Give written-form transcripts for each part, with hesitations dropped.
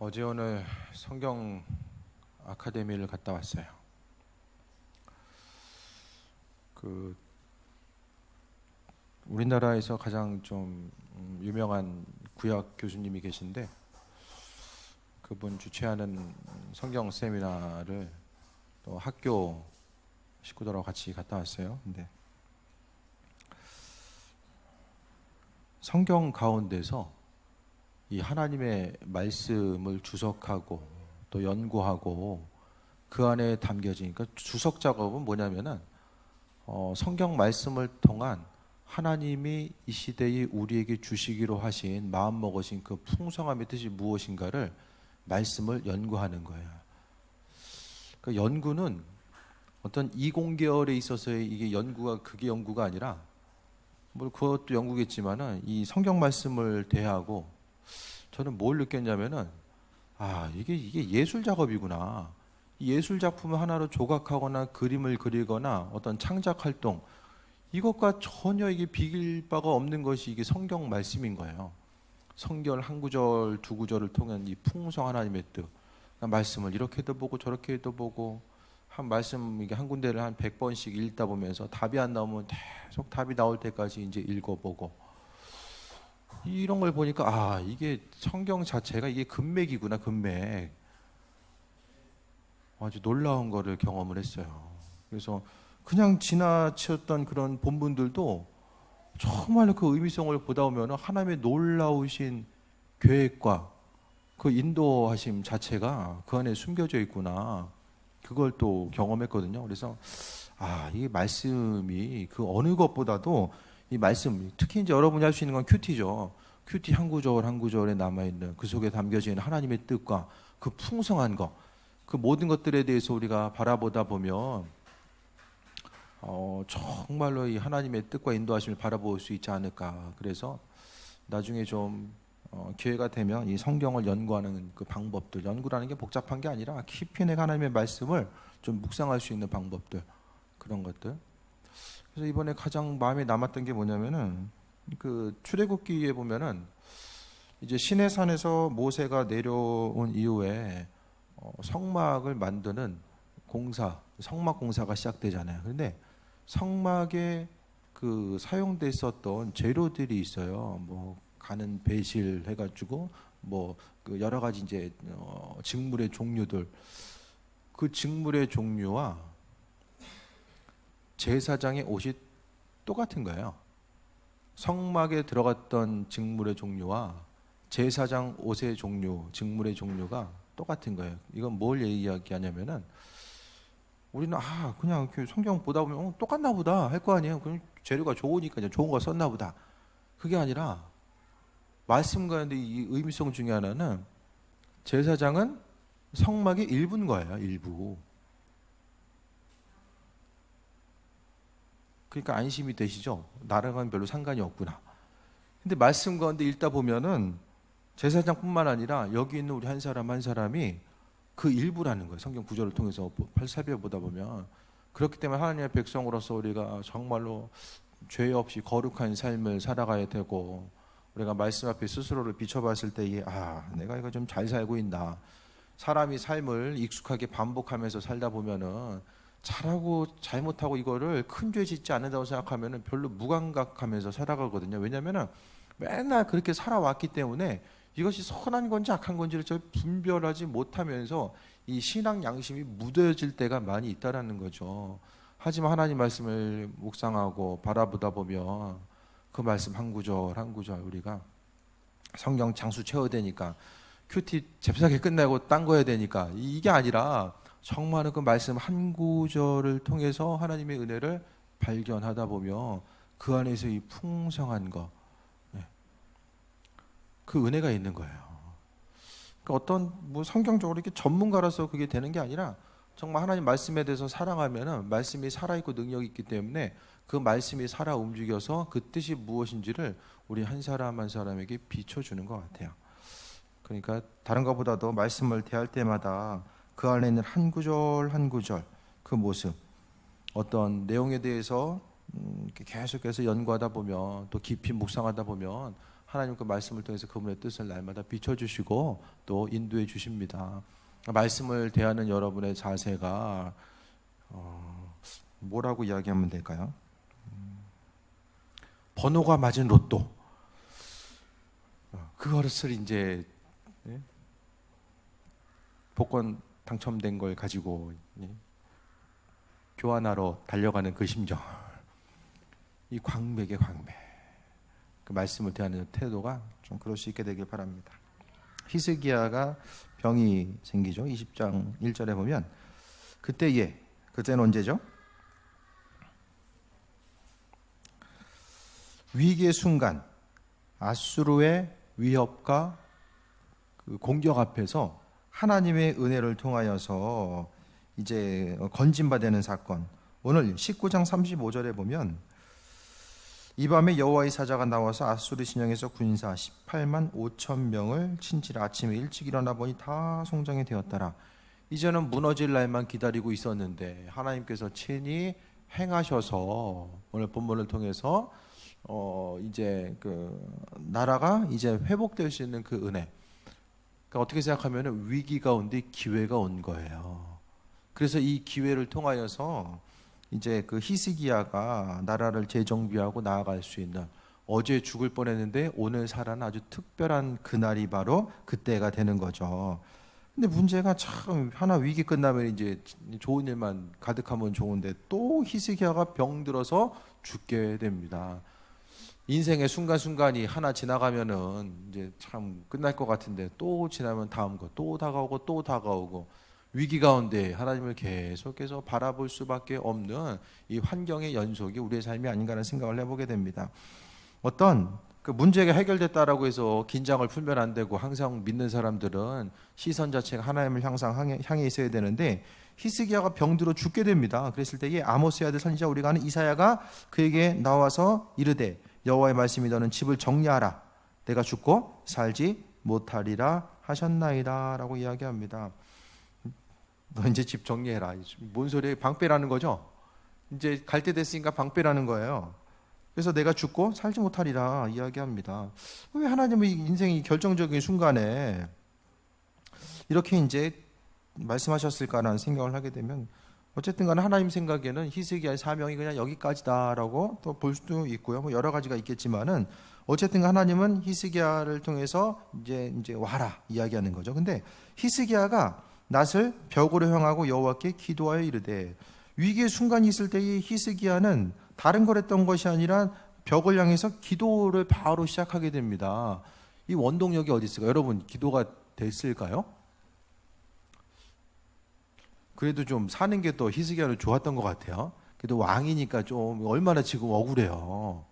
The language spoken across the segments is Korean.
어제 오늘 성경 아카데미를 갔다 왔어요. 우리나라에서 가장 좀 유명한 구약 교수님이 계신데 그분 주최하는 성경 세미나를 또 학교 식구들하고 같이 갔다 왔어요. 근데 성경 가운데서 이 하나님의 말씀을 주석하고 또 연구하고 그 안에 담겨지니까 주석 작업은 뭐냐면은 성경 말씀을 통한 하나님이 이 시대에 우리에게 주시기로 하신 마음먹으신 그 풍성함의 뜻이 무엇인가를 말씀을 연구하는 거예요. 그 연구는 어떤 이공계열에 있어서의 이게 연구가 그게 연구가 아니라 뭐 그것도 연구겠지만은 이 성경 말씀을 대하고 저는 뭘 느꼈냐면은 이게 예술 작업이구나. 이 예술 작품을 하나로 조각하거나 그림을 그리거나 어떤 창작 활동 이것과 전혀 이게 비길 바가 없는 것이 이게 성경 말씀인 거예요. 성경 한 구절 두 구절을 통한 이 풍성 하나님의 뜻. 그러니까 말씀을 이렇게도 보고 저렇게도 보고 한 말씀 이게 한 군데를 한 100번씩 읽다 보면서 답이 안 나오면 계속 답이 나올 때까지 이제 읽어보고 이런 걸 보니까 이게 성경 자체가 이게 금맥이구나. 금맥. 아주 놀라운 거를 경험을 했어요. 그래서 그냥 지나쳤던 그런 본문들도 정말로 그 의미성을 보다 보면 하나님의 놀라우신 계획과 그 인도하심 자체가 그 안에 숨겨져 있구나. 그걸 또 경험했거든요. 그래서 이 말씀이 그 어느 것보다도 이 말씀, 특히 이제 여러분이 할 수 있는 건 큐티죠. 큐티 한 구절 한 구절에 남아있는 그 속에 담겨진 하나님의 뜻과 그 풍성한 것, 그 모든 것들에 대해서 우리가 바라보다 보면 정말로 이 하나님의 뜻과 인도하심을 바라볼 수 있지 않을까. 그래서 나중에 좀 기회가 되면 이 성경을 연구하는 그 방법들, 연구라는 게 복잡한 게 아니라 깊이 내가 하나님의 말씀을 좀 묵상할 수 있는 방법들, 그런 것들. 그래서 이번에 가장 마음에 남았던 게 뭐냐면은 그 출애굽기에 보면은 이제 시내산에서 모세가 내려온 이후에 성막을 만드는 공사, 성막 공사가 시작되잖아요. 그런데 성막에 그 사용됐었던 재료들이 있어요. 뭐 가는 배실 해가지고 뭐 그 여러 가지 이제 직물의 종류들, 그 직물의 종류와 제사장의 옷이 똑같은 거예요. 성막에 들어갔던 직물의 종류와 제사장 옷의 종류, 직물의 종류가 똑같은 거예요. 이건 뭘 이야기하냐면은 우리는 그냥 성경 보다 보면 똑같나 보다 할 거 아니에요. 그냥 재료가 좋으니까 좋은 거 썼나 보다. 그게 아니라 말씀 가운데 이 의미성 중에 하나는 제사장은 성막의 일부인 거예요. 일부. 그러니까 안심이 되시죠? 나랑은 별로 상관이 없구나. 근데 말씀 가운데 읽다 보면은 제사장뿐만 아니라 여기 있는 우리 한 사람 한 사람이 그 일부라는 거예요. 성경 구절을 통해서 살펴보다 보면. 그렇기 때문에 하나님의 백성으로서 우리가 정말로 죄 없이 거룩한 삶을 살아가야 되고, 우리가 말씀 앞에 스스로를 비춰봤을 때에 내가 이거 좀 잘 살고 있나. 사람이 삶을 익숙하게 반복하면서 살다 보면은 잘하고 잘못하고 이거를 큰 죄 짓지 않는다고 생각하면은 별로 무감각하면서 살아가거든요. 왜냐면은 맨날 그렇게 살아왔기 때문에 이것이 선한 건지 악한 건지를 분별하지 못하면서 이 신앙 양심이 무뎌질 때가 많이 있다라는 거죠. 하지만 하나님 말씀을 묵상하고 바라보다 보면 그 말씀 한 구절 한 구절 우리가 성경 장수 채워야 되니까 큐티 잽싸게 끝내고 딴 거 해야 되니까 이게 아니라 정말은 그 말씀 한 구절을 통해서 하나님의 은혜를 발견하다 보면 그 안에서 이 풍성한 것, 그 은혜가 있는 거예요. 그러니까 어떤 뭐 성경적으로 이렇게 전문가라서 그게 되는 게 아니라 정말 하나님 말씀에 대해서 사랑하면은 말씀이 살아있고 능력이 있기 때문에 그 말씀이 살아 움직여서 그 뜻이 무엇인지를 우리 한 사람 한 사람에게 비춰주는 것 같아요. 그러니까 다른 것보다도 말씀을 대할 때마다 그 안에 있는 한 구절 한 구절 그 모습, 어떤 내용에 대해서 계속해서 연구하다 보면 또 깊이 묵상하다 보면 하나님 그 말씀을 통해서 그분의 뜻을 날마다 비춰주시고 또 인도해 주십니다. 말씀을 대하는 여러분의 자세가 뭐라고 이야기하면 될까요? 번호가 맞은 로또, 그것을 이제 복권 당첨된 걸 가지고 교환하러 달려가는 그 심정, 이 광맥의 광맥, 그 말씀을 대하는 태도가 좀 그럴 수 있게 되길 바랍니다. 히스기야가 병이 생기죠. 20장 1절에 보면 그때는 언제죠? 위기의 순간, 아수르의 위협과 그 공격 앞에서 하나님의 은혜를 통하여서 이제 건진받는 사건. 오늘 19장 35절에 보면 이 밤에 여호와의 사자가 나와서 아수르 진영에서 군사 18만 5천 명을 친지라. 아침에 일찍 일어나 보니 다 성장이 되었더라. 이제는 무너질 날만 기다리고 있었는데 하나님께서 친히 행하셔서 오늘 본문을 통해서 이제 그 나라가 이제 회복될 수 있는 그 은혜. 그러니까 어떻게 생각하면 위기 가운데 기회가 온 거예요. 그래서 이 기회를 통하여서 이제 그 히스기야가 나라를 재정비하고 나아갈 수 있는, 어제 죽을 뻔했는데 오늘 살아는 아주 특별한 그날이 바로 그때가 되는 거죠. 근데 문제가 참, 하나 위기 끝나면 이제 좋은 일만 가득하면 좋은데 또 히스기야가 병들어서 죽게 됩니다. 인생의 순간순간이 하나 지나가면은 이제 참 끝날 것 같은데 또 지나면 다음 거 또 다가오고 또 다가오고, 위기 가운데 하나님을 계속해서 바라볼 수밖에 없는 이 환경의 연속이 우리의 삶이 아닌가라는 생각을 해보게 됩니다. 어떤 그 문제가 해결됐다라고 해서 긴장을 풀면 안 되고, 항상 믿는 사람들은 시선 자체가 하나님을 향해 있어야 되는데 히스기야가 병들어 죽게 됩니다. 그랬을 때에 아모스의 아들 선지자 우리가 아는 이사야가 그에게 나와서 이르되 여호와의 말씀이 너는 집을 정리하라. 내가 죽고 살지 못하리라 하셨나이다 라고 이야기합니다. 너 이제 집 정리해라. 뭔 소리예요? 방빼라는 거죠. 이제 갈 때 됐으니까 방빼라는 거예요. 그래서 내가 죽고 살지 못하리라 이야기합니다. 왜 하나님은 인생이 결정적인 순간에 이렇게 이제 말씀하셨을까라는 생각을 하게 되면, 어쨌든 간에 하나님 생각에는 히스기야의 사명이 그냥 여기까지다라고 또 볼 수도 있고요. 뭐 여러 가지가 있겠지만은 어쨌든 하나님은 히스기야를 통해서 이제 와라 이야기하는 거죠. 근데 히스기야가 낫을 벽으로 향하고 여호와께 기도하여 이르되, 위기의 순간이 있을 때의 히스기야는 다른 걸 했던 것이 아니라 벽을 향해서 기도를 바로 시작하게 됩니다. 이 원동력이 어디 있을까요? 여러분, 기도가 됐을까요? 그래도 좀 사는 게 또 히스기야는 좋았던 것 같아요. 그래도 왕이니까 좀 얼마나 지금 억울해요.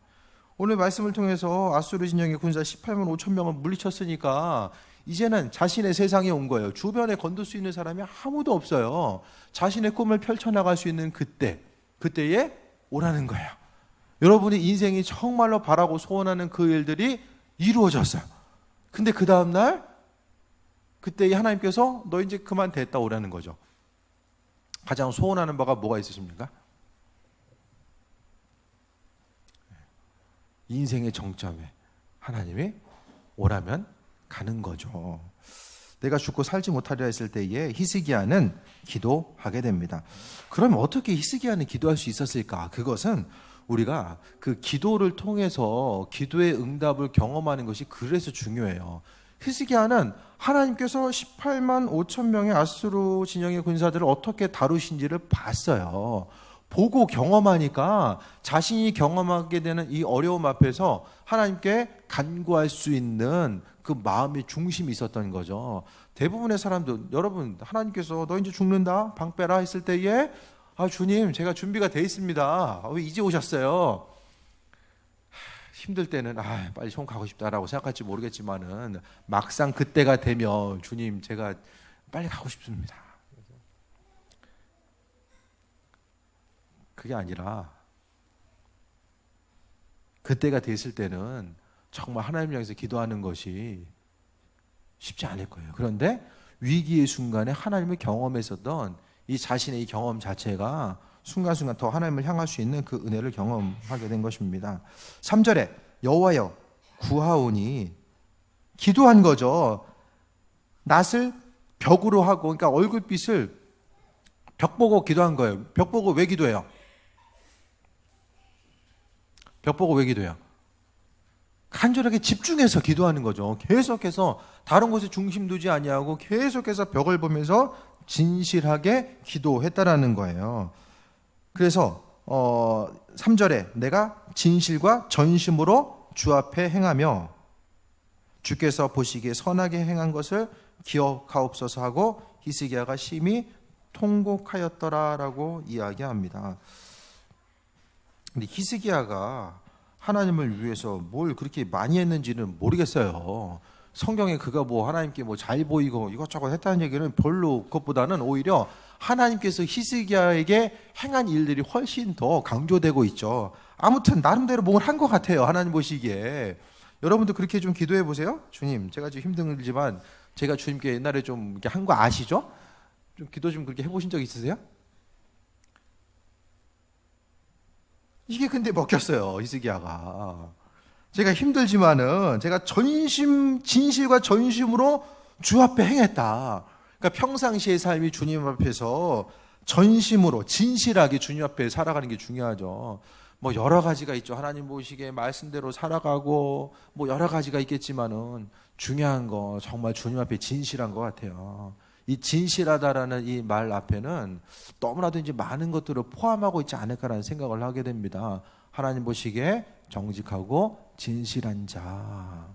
오늘 말씀을 통해서 아수르 진영의 군사 18만 5천 명을 물리쳤으니까 이제는 자신의 세상에 온 거예요. 주변에 건들 수 있는 사람이 아무도 없어요. 자신의 꿈을 펼쳐나갈 수 있는 그때에 오라는 거예요. 여러분이 인생이 정말로 바라고 소원하는 그 일들이 이루어졌어요. 근데 그 다음날 그때 하나님께서 너 이제 그만 됐다 오라는 거죠. 가장 소원하는 바가 뭐가 있으십니까? 인생의 정점에 하나님이 오라면 가는 거죠. 내가 죽고 살지 못하리라 했을 때에 히스기야는 기도하게 됩니다. 그럼 어떻게 히스기야는 기도할 수 있었을까? 그것은 우리가 그 기도를 통해서 기도의 응답을 경험하는 것이 그래서 중요해요. 히스기야는 하나님께서 18만 5천 명의 아수르 진영의 군사들을 어떻게 다루신지를 봤어요. 보고 경험하니까 자신이 경험하게 되는 이 어려움 앞에서 하나님께 간구할 수 있는 그 마음의 중심이 있었던 거죠. 대부분의 사람들, 여러분, 하나님께서 너 이제 죽는다 방 빼라 했을 때에 주님 제가 준비가 돼 있습니다. 왜 이제 오셨어요? 힘들 때는 빨리 손 가고 싶다라고 생각할지 모르겠지만은 막상 그때가 되면 주님 제가 빨리 가고 싶습니다. 그게 아니라 그때가 됐을 때는 정말 하나님 향해서 기도하는 것이 쉽지 않을 거예요. 그런데 위기의 순간에 하나님을 경험했었던 이 자신의 이 경험 자체가 순간순간 더 하나님을 향할 수 있는 그 은혜를 경험하게 된 것입니다. 3절에 여호와여 구하오니 기도한 거죠. 낯을 벽으로 하고, 그러니까 얼굴빛을 벽 보고 기도한 거예요. 벽 보고 왜 기도해요? 벽 보고 왜 기도해요? 간절하게 집중해서 기도하는 거죠. 계속해서 다른 곳에 중심 두지 아니하고 계속해서 벽을 보면서 진실하게 기도했다라는 거예요. 그래서 3절에 내가 진실과 전심으로 주 앞에 행하며 주께서 보시기에 선하게 행한 것을 기억하옵소서 하고 히스기야가 심히 통곡하였더라라고 이야기합니다. 근데 히스기야가 하나님을 위해서 뭘 그렇게 많이 했는지는 모르겠어요. 성경에 그가 뭐 하나님께 뭐 잘 보이고 이것저것 했다는 얘기는 별로, 그것보다는 오히려 하나님께서 히스기야에게 행한 일들이 훨씬 더 강조되고 있죠. 아무튼 나름대로 뭘 한 것 같아요. 하나님 보시기에. 여러분도 그렇게 좀 기도해 보세요. 주님, 제가 좀 힘들지만 제가 주님께 옛날에 좀 이렇게 한 거 아시죠? 좀 기도 좀 그렇게 해보신 적 있으세요? 이게 근데 먹혔어요, 히스기야가. 제가 힘들지만은 제가 진실과 전심으로 주 앞에 행했다. 그러니까 평상시의 삶이 주님 앞에서 전심으로 진실하게 주님 앞에 살아가는 게 중요하죠. 뭐 여러 가지가 있죠. 하나님 보시기에 말씀대로 살아가고 뭐 여러 가지가 있겠지만은 중요한 거 정말 주님 앞에 진실한 것 같아요. 이 진실하다라는 이 말 앞에는 너무나도 이제 많은 것들을 포함하고 있지 않을까라는 생각을 하게 됩니다. 하나님 보시기에 정직하고 진실한 자.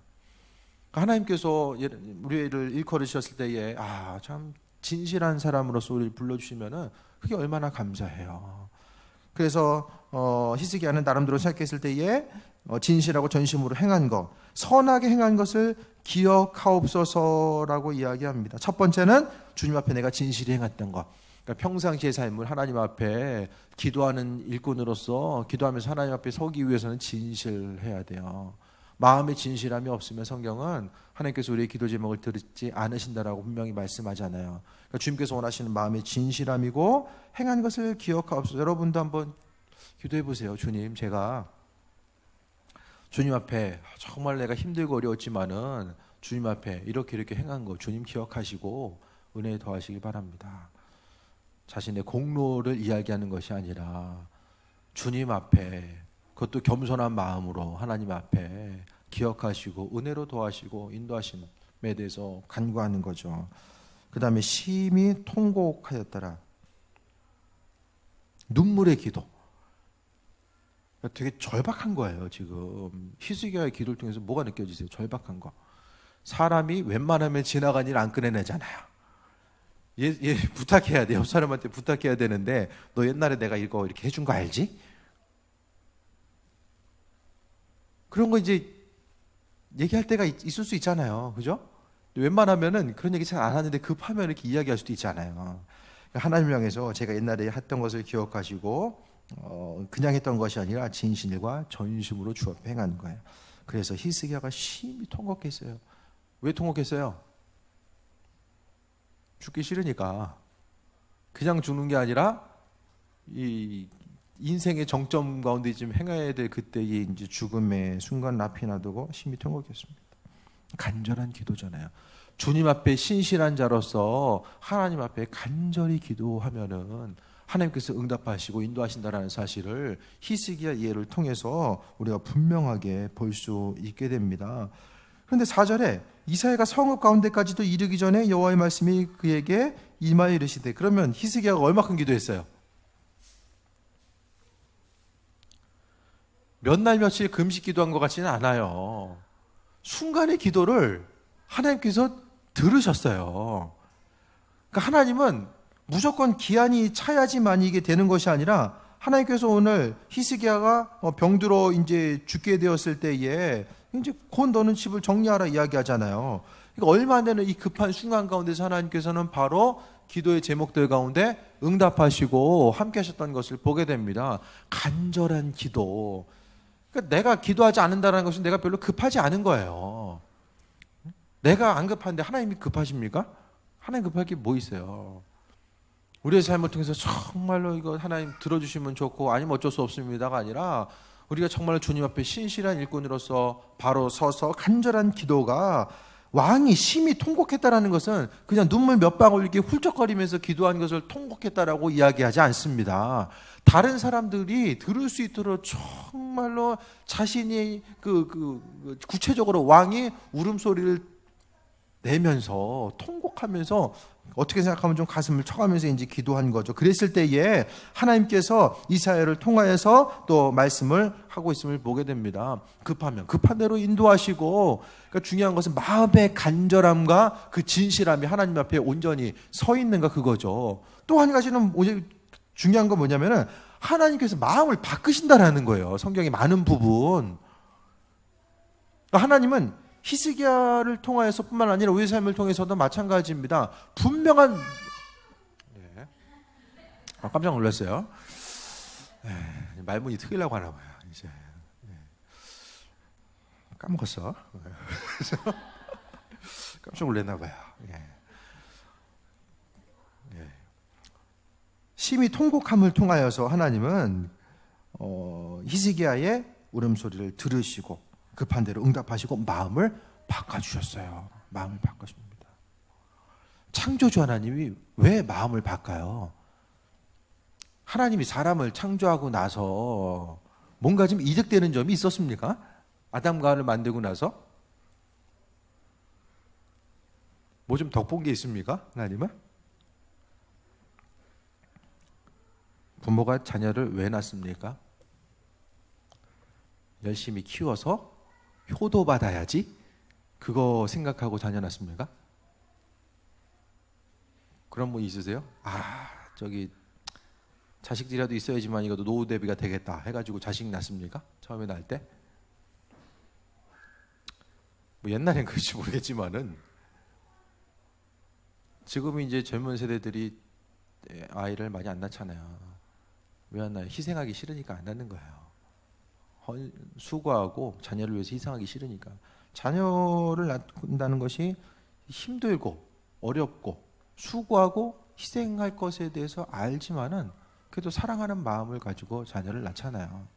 하나님께서 우리를 일컬으셨을 때에 참 진실한 사람으로서 우리를 불러주시면은 그게 얼마나 감사해요. 그래서 히스기야는 나름대로 생각했을 때에 진실하고 전심으로 행한 것, 선하게 행한 것을 기억하옵소서라고 이야기합니다. 첫 번째는 주님 앞에 내가 진실히 행했던 것. 그러니까 평상시의 삶을 하나님 앞에 기도하는 일꾼으로서 기도하면서 하나님 앞에 서기 위해서는 진실해야 돼요. 마음에 진실함이 없으면 성경은 하나님께서 우리의 기도 제목을 들지 않으신다라고 분명히 말씀하잖아요. 그러니까 주님께서 원하시는 마음의 진실함이고 행한 것을 기억하옵소서. 여러분도 한번 기도해 보세요. 주님, 제가 주님 앞에 정말 내가 힘들고 어려웠지만은 주님 앞에 이렇게 행한 거 주님 기억하시고 은혜 더하시기 바랍니다. 자신의 공로를 이야기하는 것이 아니라 주님 앞에, 그것도 겸손한 마음으로 하나님 앞에 기억하시고 은혜로 도와시고 인도하심에 대해서 간구하는 거죠. 그 다음에 심히 통곡하였더라. 눈물의 기도. 되게 절박한 거예요. 지금 히스기야의 기도를 통해서 뭐가 느껴지세요? 절박한 거. 사람이 웬만하면 지나간 일 안 꺼내내잖아요. 얘 부탁해야 돼요. 옆 사람한테 부탁해야 되는데 너 옛날에 내가 이거 이렇게 해준 거 알지? 그런 거 이제 얘기할 때가 있을 수 있잖아요. 그죠? 웬만하면은 그런 얘기 잘 안 하는데 급하면 이렇게 이야기할 수도 있잖아요. 하나님 향해서 제가 옛날에 했던 것을 기억하시고 그냥 했던 것이 아니라 진실과 전심으로 주 앞에 행하는 거예요. 그래서 히스기야가 심히 통곡했어요. 왜 통곡했어요? 죽기 싫으니까. 그냥 죽는 게 아니라 이 인생의 정점 가운데 지금 행해야 될 그때의 이제 죽음의 순간 앞이 놔두고 심히 통곡했습니다. 간절한 기도잖아요. 주님 앞에 신실한 자로서 하나님 앞에 간절히 기도하면은 하나님께서 응답하시고 인도하신다라는 사실을 히스기야 예를 통해서 우리가 분명하게 볼 수 있게 됩니다. 그런데 4절에 이사야가 성읍 가운데까지도 이르기 전에 여호와의 말씀이 그에게 임하여 이르시되, 그러면 히스기야가 얼마큼 기도했어요? 몇 날 며칠 금식 기도한 것 같지는 않아요. 순간의 기도를 하나님께서 들으셨어요. 그러니까 하나님은 무조건 기한이 차야지만 이게 되는 것이 아니라 하나님께서 오늘 히스기야가 병들어 이제 죽게 되었을 때에 이제 곧 너는 집을 정리하라 이야기하잖아요. 그러니까 얼마 안 되는 이 급한 순간 가운데서 하나님께서는 바로 기도의 제목들 가운데 응답하시고 함께 하셨던 것을 보게 됩니다. 간절한 기도. 그러니까 내가 기도하지 않는다는 것은 내가 별로 급하지 않은 거예요. 내가 안 급한데 하나님이 급하십니까? 하나님 급할 게 뭐 있어요? 우리의 삶을 통해서 정말로 이거 하나님 들어주시면 좋고 아니면 어쩔 수 없습니다가 아니라 우리가 정말 주님 앞에 신실한 일꾼으로서 바로 서서 간절한 기도가 왕이 심히 통곡했다라는 것은 그냥 눈물 몇 방울 이렇게 훌쩍거리면서 기도한 것을 통곡했다라고 이야기하지 않습니다. 다른 사람들이 들을 수 있도록 정말로 자신이 구체적으로 왕이 울음소리를 내면서 통곡하면서 어떻게 생각하면 좀 가슴을 쳐가면서 이제 기도한 거죠. 그랬을 때에 하나님께서 이사야를 통하여서 또 말씀을 하고 있음을 보게 됩니다. 급하면 급한 대로 인도하시고, 그러니까 중요한 것은 마음의 간절함과 그 진실함이 하나님 앞에 온전히 서 있는가, 그거죠. 또 한 가지는 중요한 건 뭐냐면은 하나님께서 마음을 바꾸신다라는 거예요. 성경의 많은 부분. 하나님은 히스기야를 통하여서뿐만 아니라 우리 삶을 통해서도 마찬가지입니다. 분명한 깜짝 놀랐어요. 말문이 트이려고 하나 봐요. 이제 까먹었어. 깜짝 놀랐나 봐요. 심히 통곡함을 통하여서 하나님은 히스기야의 울음소리를 들으시고 급한 대로 응답하시고 마음을 바꿔주셨어요. 마음을 바꿔줍니다. 창조주 하나님이 왜 마음을 바꿔요? 하나님이 사람을 창조하고 나서 뭔가 좀 이득되는 점이 있었습니까? 아담과 하와를 만들고 나서 뭐 좀 덕본 게 있습니까? 하나님은? 부모가 자녀를 왜 낳습니까? 열심히 키워서 효도받아야지, 그거 생각하고 자녀 낳습니까? 그런 분 있으세요? 저기 자식들이라도 있어야지만 이것도 노후 대비가 되겠다 해가지고 자식 낳습니까? 처음에 낳을 때? 뭐 옛날엔 그럴지 모르겠지만은 지금 이제 젊은 세대들이 아이를 많이 안 낳잖아요. 왜 안 낳아요? 희생하기 싫으니까 안 낳는 거예요. 수고하고 자녀를 위해서 희생하기 싫으니까. 자녀를 낳는다는 것이 힘들고 어렵고 수고하고 희생할 것에 대해서 알지만은 그래도 사랑하는 마음을 가지고 자녀를 낳잖아요.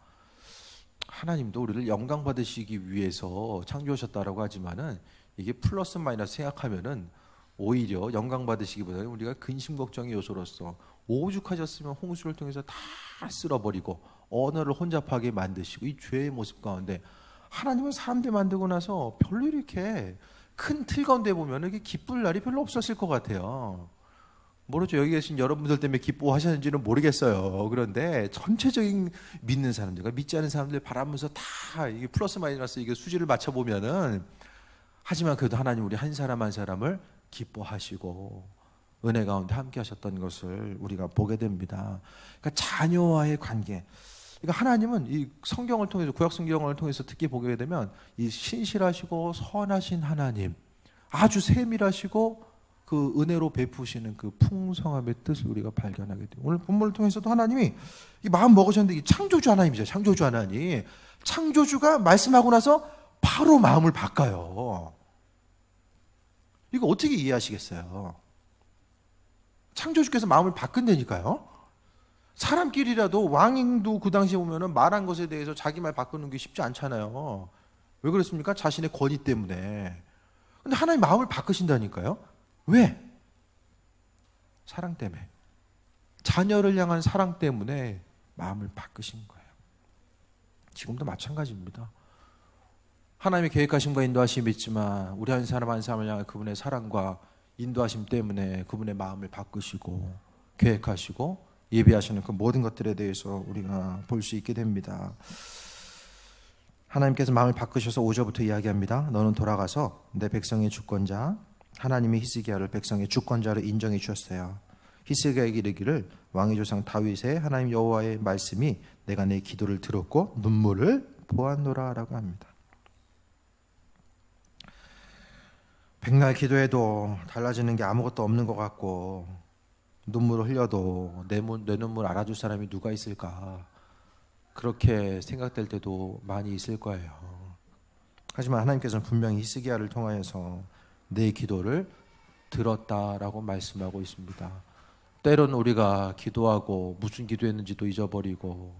하나님도 우리를 영광 받으시기 위해서 창조하셨다라고 하지만은 이게 플러스 마이너스 생각하면은 오히려 영광 받으시기보다는 우리가 근심 걱정의 요소로서 오죽하셨으면 홍수를 통해서 다 쓸어버리고 언어를 혼잡하게 만드시고 이 죄의 모습 가운데 하나님은 사람들 만들고 나서 별로 이렇게 큰 틀 가운데 보면 이게 기쁠 날이 별로 없었을 것 같아요. 모르죠. 여기 계신 여러분들 때문에 기뻐하셨는지는 모르겠어요. 그런데 전체적인 믿는 사람들과 믿지 않은 사람들 바라면서 다 이게 플러스 마이너스 이게 수지를 맞춰 보면은, 하지만 그래도 하나님 우리 한 사람 한 사람을 기뻐하시고 은혜 가운데 함께 하셨던 것을 우리가 보게 됩니다. 그러니까 자녀와의 관계. 그러니까 하나님은 이 성경을 통해서, 구약 성경을 통해서 특히 보게 되면 이 신실하시고 선하신 하나님, 아주 세밀하시고 그 은혜로 베푸시는 그 풍성함의 뜻을 우리가 발견하게 돼요. 오늘 본문을 통해서도 하나님이 이 마음 먹으셨는데, 이 창조주 하나님이죠. 창조주 하나님. 창조주가 말씀하고 나서 바로 마음을 바꿔요. 이거 어떻게 이해하시겠어요? 창조주께서 마음을 바꾼다니까요. 사람끼리라도, 왕도 그 당시에 보면은 말한 것에 대해서 자기 말 바꾸는 게 쉽지 않잖아요. 왜 그렇습니까? 자신의 권위 때문에. 근데 하나님 마음을 바꾸신다니까요. 왜? 사랑 때문에. 자녀를 향한 사랑 때문에 마음을 바꾸신 거예요. 지금도 마찬가지입니다. 하나님의 계획하심과 인도하심이 있지만 우리 한 사람 한 사람을 향한 그분의 사랑과 인도하심 때문에 그분의 마음을 바꾸시고 계획하시고 예비하시는 그 모든 것들에 대해서 우리가 볼 수 있게 됩니다. 하나님께서 마음을 바꾸셔서 5절부터 이야기합니다. 너는 돌아가서 내 백성의 주권자, 하나님이 히스기야를 백성의 주권자로 인정해 주셨어요. 히스기야에게 이르기를 왕의 조상 다윗의 하나님 여호와의 말씀이 내가 내 기도를 들었고 눈물을 보았노라라고 합니다. 백날 기도해도 달라지는 게 아무것도 없는 것 같고 눈물을 흘려도 내 눈물 알아줄 사람이 누가 있을까, 그렇게 생각될 때도 많이 있을 거예요. 하지만 하나님께서는 분명히 히스기야를 통하여서 내 기도를 들었다라고 말씀하고 있습니다. 때로는 우리가 기도하고 무슨 기도했는지도 잊어버리고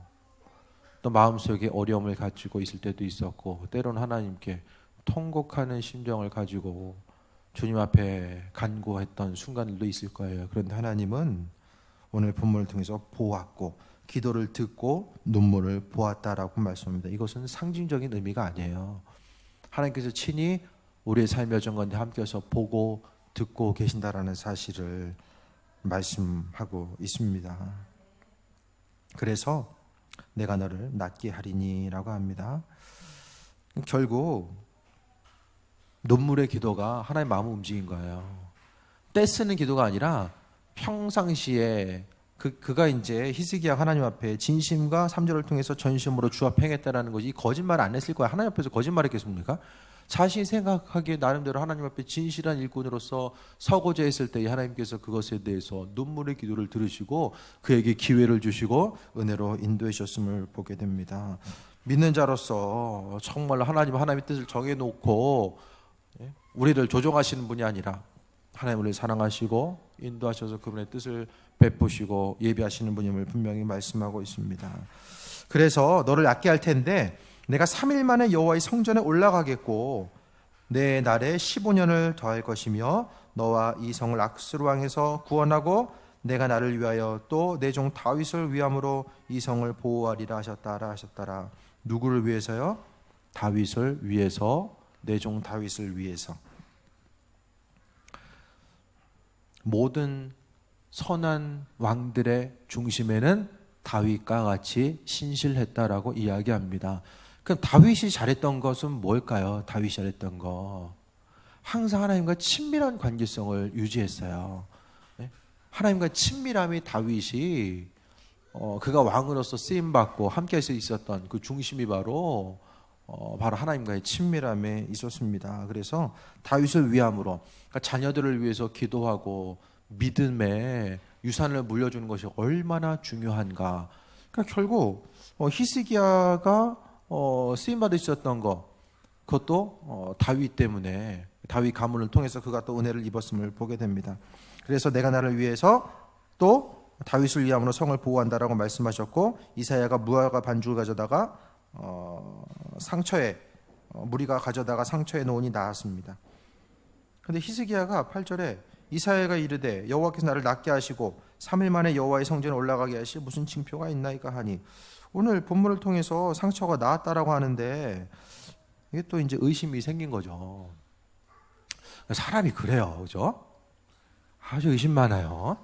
또 마음속에 어려움을 가지고 있을 때도 있었고, 때로는 하나님께 통곡하는 심정을 가지고 주님 앞에 간구했던 순간들도 있을 거예요. 그런데 하나님은 오늘 본문을 통해서 보았고 기도를 듣고 눈물을 보았다라고 말씀합니다. 이것은 상징적인 의미가 아니에요. 하나님께서 친히 우리의 삶의 여정 가운데 함께해서 보고 듣고 계신다라는 사실을 말씀하고 있습니다. 그래서 내가 너를 낫게 하리니라고 합니다. 결국 눈물의 기도가 하나님의 마음을 움직인 거예요. 떼쓰는 기도가 아니라 평상시에 그가 이제 히스기야 하나님 앞에 진심과 3절을 통해서 전심으로 주 앞에 행했다라는 것이 거짓말 안 했을 거야. 하나님 앞에서 거짓말했겠습니까? 자신이 생각하기에 나름대로 하나님 앞에 진실한 일꾼으로서 서고자 했을 때 하나님께서 그것에 대해서 눈물의 기도를 들으시고 그에게 기회를 주시고 은혜로 인도해 주셨음을 보게 됩니다. 믿는 자로서 정말 하나님의 뜻을 정해놓고 우리를 조종하시는 분이 아니라 하나님 우리를 사랑하시고 인도하셔서 그분의 뜻을 베푸시고 예비하시는 분임을 분명히 말씀하고 있습니다. 그래서 너를 낫게 할 텐데 내가 3일 만에 여호와의 성전에 올라가겠고 내 날에 15년을 더할 것이며 너와 이 성을 악스로 왕에서 구원하고 내가 나를 위하여 또 내 종 다윗을 위함으로 이 성을 보호하리라 하셨다라. 누구를 위해서요? 다윗을 위해서, 내 종 다윗을 위해서. 모든 선한 왕들의 중심에는 다윗과 같이 신실했다라고 이야기합니다. 그럼 다윗이 잘했던 것은 뭘까요? 다윗이 잘했던 거 항상 하나님과 친밀한 관계성을 유지했어요. 하나님과 친밀함이 다윗이 그가 왕으로서 쓰임받고 함께해서 있었던 그 중심이 바로 하나님과의 친밀함에 있었습니다. 그래서 다윗을 위함으로, 그러니까 자녀들을 위해서 기도하고 믿음의 유산을 물려주는 것이 얼마나 중요한가. 그러니까 결국 히스기야가 쓰임받을 수 있었던 것, 그것도 다윗 때문에, 다윗 가문을 통해서 그가 또 은혜를 입었음을 보게 됩니다. 그래서 내가 나를 위해서 또 다윗을 위함으로 성을 보호한다라고 말씀하셨고, 이사야가 무화과 반죽을 가져다가 상처에 무리가 가져다가 상처에 놓으니 나았습니다. 그런데 히스기야가 8절에 이사야가 이르되 여호와께서 나를 낫게 하시고 3일 만에 여호와의 성전에 올라가게 하시 무슨 징표가 있나이까 하니, 오늘 본문을 통해서 상처가 나았다라고 하는데 이게 또 이제 의심이 생긴 거죠. 사람이 그래요, 그죠? 아주 의심 많아요.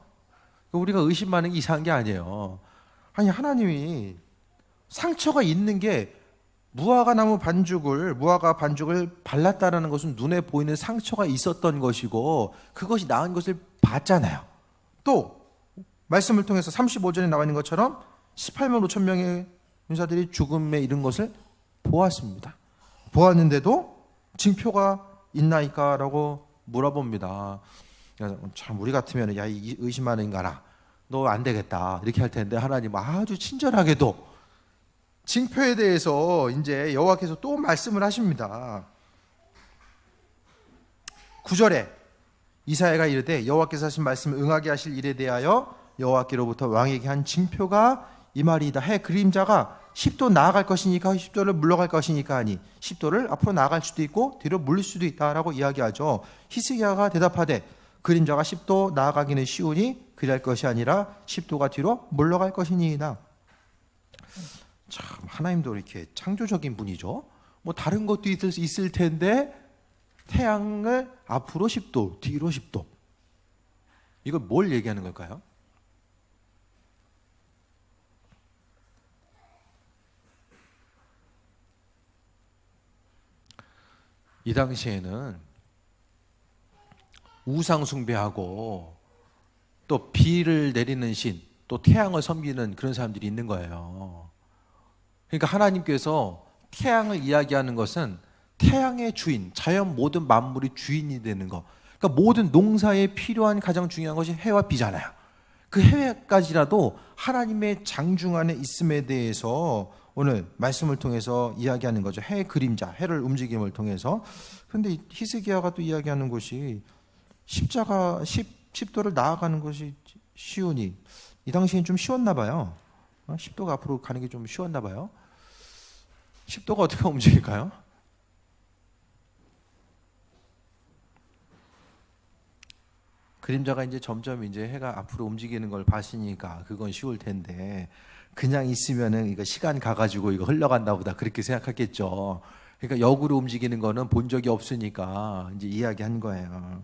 우리가 의심 많은 게 이상한 게 아니에요. 아니, 하나님이 상처가 있는 게 무화과 반죽을 발랐다라는 것은 눈에 보이는 상처가 있었던 것이고 그것이 나은 것을 봤잖아요. 또 말씀을 통해서 35절에 나와 있는 것처럼 18만 5천 명의 군사들이 죽음에 이른 것을 보았습니다. 보았는데도 징표가 있나이까라고 물어봅니다. 참 우리 같으면 야, 이 의심하는 인간아, 너 안 되겠다 이렇게 할 텐데 하나님 아주 친절하게도 징표에 대해서 이제 여호와께서 또 말씀을 하십니다. 9절에 이사야가 이르되 여호와께서 하신 말씀을 응하게 하실 일에 대하여 여호와께로부터 왕에게 한 징표가 이 말이다. 해 그림자가 10도 나아갈 것이니까 10도를 물러갈 것이니까 하니 10도를 앞으로 나아갈 수도 있고 뒤로 물릴 수도 있다라고 이야기하죠. 히스기야가 대답하되 그림자가 10도 나아가기는 쉬우니 그리할 것이 아니라 10도가 뒤로 물러갈 것이니이다. 참 하나님도 이렇게 창조적인 분이죠. 뭐 다른 것도 있을 텐데 태양을 앞으로 10도 뒤로 10도, 이거 뭘 얘기하는 걸까요? 이 당시에는 우상 숭배하고 또 비를 내리는 신, 또 태양을 섬기는 그런 사람들이 있는 거예요. 그러니까 하나님께서 태양을 이야기하는 것은 태양의 주인, 자연 모든 만물이 주인이 되는 것. 그러니까 모든 농사에 필요한 가장 중요한 것이 해와 비잖아요. 그 해까지라도 하나님의 장중 안에 있음에 대해서 오늘 말씀을 통해서 이야기하는 거죠. 해의 그림자, 해를 움직임을 통해서. 그런데 히스기야가 또 이야기하는 것이 십자가 10도를 나아가는 것이 쉬우니, 이 당시엔 좀 쉬웠나 봐요. 10도가 앞으로 가는 게 좀 쉬웠나 봐요. 10도가 어떻게 움직일까요? 그림자가 이제 점점 이제 해가 앞으로 움직이는 걸 봤으니까 그건 쉬울 텐데, 그냥 있으면은 이거 시간 가가지고 이거 흘러간다 보다 그렇게 생각했겠죠. 그러니까 역으로 움직이는 거는 본 적이 없으니까 이제 이야기한 거예요.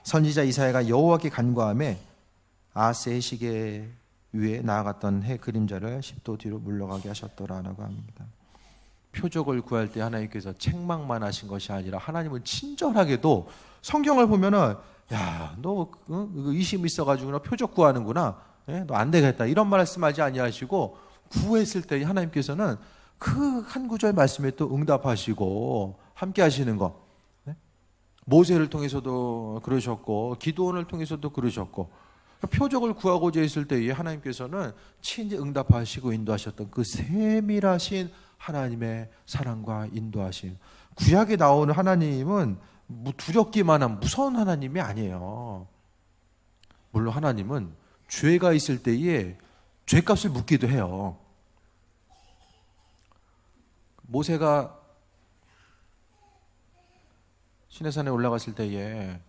선지자 이사야가 여호와께 간구하며 아하스의 시계 위에 나아갔던 해 그림자를 10도 뒤로 물러가게 하셨더라라고 합니다. 표적을 구할 때 하나님께서 책망만 하신 것이 아니라 하나님은 친절하게도 성경을 보면은 야, 너 의심 있어가지고 너 표적 구하는구나. 너 안 되겠다. 이런 말씀하지 아니하시고 구했을 때 하나님께서는 그 한 구절 말씀에 또 응답하시고 함께 하시는 거. 모세를 통해서도 그러셨고 기드온을 통해서도 그러셨고, 표적을 구하고자 했을 때에 하나님께서는 친히 응답하시고 인도하셨던 그 세밀하신 하나님의 사랑과 인도하심. 구약에 나오는 하나님은 두렵기만 한 무서운 하나님이 아니에요. 물론 하나님은 죄가 있을 때에 죄값을 묻기도 해요. 모세가 시내산에 올라갔을 때에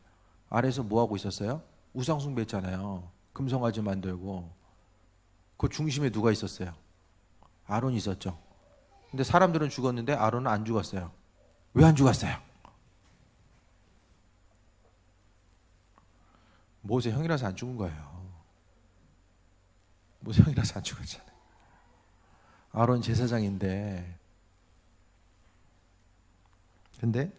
아래에서 뭐 하고 있었어요? 우상 숭배했잖아요. 금송아지 만들고. 그 중심에 누가 있었어요? 아론이 있었죠. 근데 사람들은 죽었는데 아론은 안 죽었어요. 왜 안 죽었어요? 모세 형이라서 안 죽은 거예요. 모세 형이라서 안 죽었잖아요. 아론 제사장인데. 근데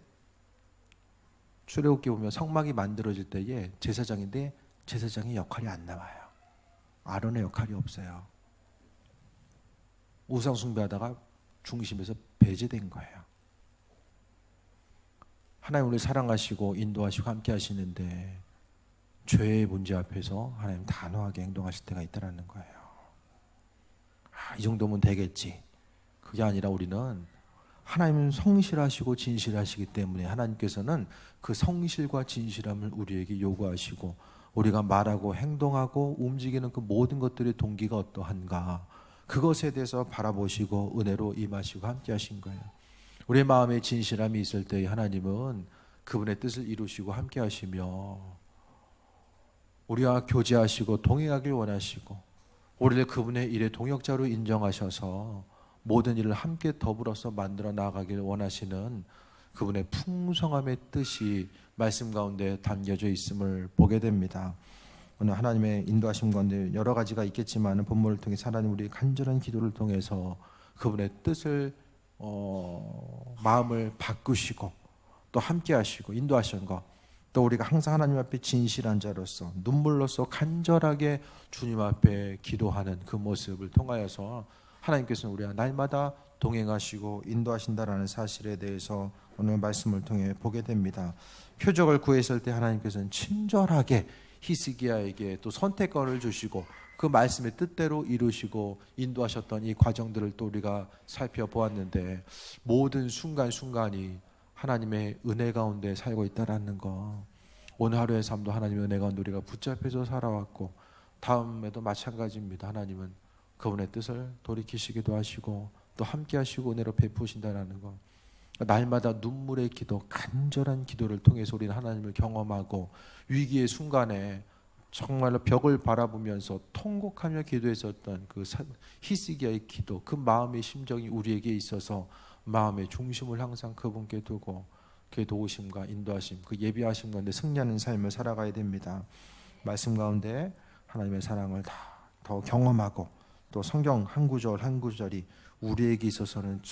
출애굽기 보면 성막이 만들어질 때에 제사장인데 제사장의 역할이 안 나와요. 아론의 역할이 없어요. 우상 숭배하다가 중심에서 배제된 거예요. 하나님 우리 사랑하시고 인도하시고 함께 하시는데 죄의 문제 앞에서 하나님 단호하게 행동하실 때가 있다는 거예요. 이 정도면 되겠지. 그게 아니라 우리는 하나님은 성실하시고 진실하시기 때문에 하나님께서는 그 성실과 진실함을 우리에게 요구하시고, 우리가 말하고 행동하고 움직이는 그 모든 것들의 동기가 어떠한가, 그것에 대해서 바라보시고 은혜로 임하시고 함께 하신 거예요. 우리의 마음에 진실함이 있을 때 하나님은 그분의 뜻을 이루시고 함께 하시며 우리와 교제하시고 동행하길 원하시고 우리를 그분의 일의 동역자로 인정하셔서 모든 일을 함께 더불어서 만들어 나가길 원하시는 그분의 풍성함의 뜻이 말씀 가운데 담겨져 있음을 보게 됩니다. 오늘 하나님의 인도하심 가운데 여러 가지가 있겠지만 본문을 통해 하나님 우리의 간절한 기도를 통해서 그분의 뜻을 마음을 바꾸시고 또 함께 하시고 인도하시는 것, 또 우리가 항상 하나님 앞에 진실한 자로서 눈물로써 간절하게 주님 앞에 기도하는 그 모습을 통하여서 하나님께서는 우리와 날마다 동행하시고 인도하신다라는 사실에 대해서 오늘 말씀을 통해 보게 됩니다. 표적을 구했을 때 하나님께서는 친절하게 히스기야에게 또 선택권을 주시고 그 말씀의 뜻대로 이루시고 인도하셨던 이 과정들을 또 우리가 살펴보았는데, 모든 순간순간이 하나님의 은혜 가운데 살고 있다라는 거, 오늘 하루의 삶도 하나님의 은혜 가운데 우리가 붙잡혀서 살아왔고 다음에도 마찬가지입니다. 하나님은 그분의 뜻을 돌이키시기도 하시고 또 함께 하시고 은혜로 베푸신다라는 것, 날마다 눈물의 기도, 간절한 기도를 통해서 우리는 하나님을 경험하고 위기의 순간에 정말로 벽을 바라보면서 통곡하며 기도했었던 그 히스기야의 기도, 그 마음의 심정이 우리에게 있어서 마음의 중심을 항상 그분께 두고 그의 도우심과 인도하심, 그 예비하심 가운데 승리하는 삶을 살아가야 됩니다. 말씀 가운데 하나님의 사랑을 더 경험하고 또 성경 한 구절 한 구절이 우리에게 있어서는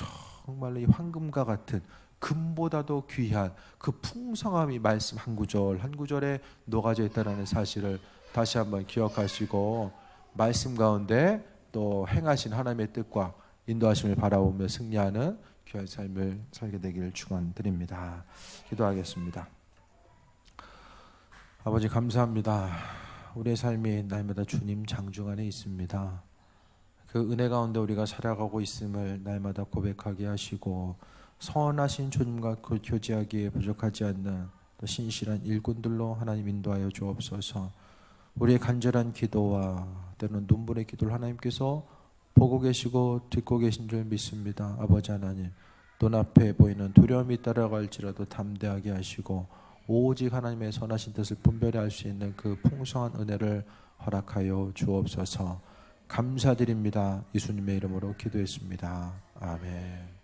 정말로 이 황금과 같은 금보다도 귀한 그 풍성함이 말씀 한 구절 한 구절에 녹아져 있다는 사실을 다시 한번 기억하시고 말씀 가운데 또 행하신 하나님의 뜻과 인도하심을 바라보며 승리하는 귀한 삶을 살게 되기를 축원드립니다. 기도하겠습니다. 아버지 감사합니다. 우리의 삶이 날마다 주님 장중 안에 있습니다. 그 은혜 가운데 우리가 살아가고 있음을 날마다 고백하게 하시고 선하신 주님과 그 교제하기에 부족하지 않는 또 신실한 일꾼들로 하나님 인도하여 주옵소서. 우리의 간절한 기도와 때로는 눈물의 기도를 하나님께서 보고 계시고 듣고 계신 줄 믿습니다. 아버지 하나님, 눈앞에 보이는 두려움이 따라갈지라도 담대하게 하시고 오직 하나님의 선하신 뜻을 분별히 알 수 있는 그 풍성한 은혜를 허락하여 주옵소서. 감사드립니다. 예수님의 이름으로 기도했습니다. 아멘.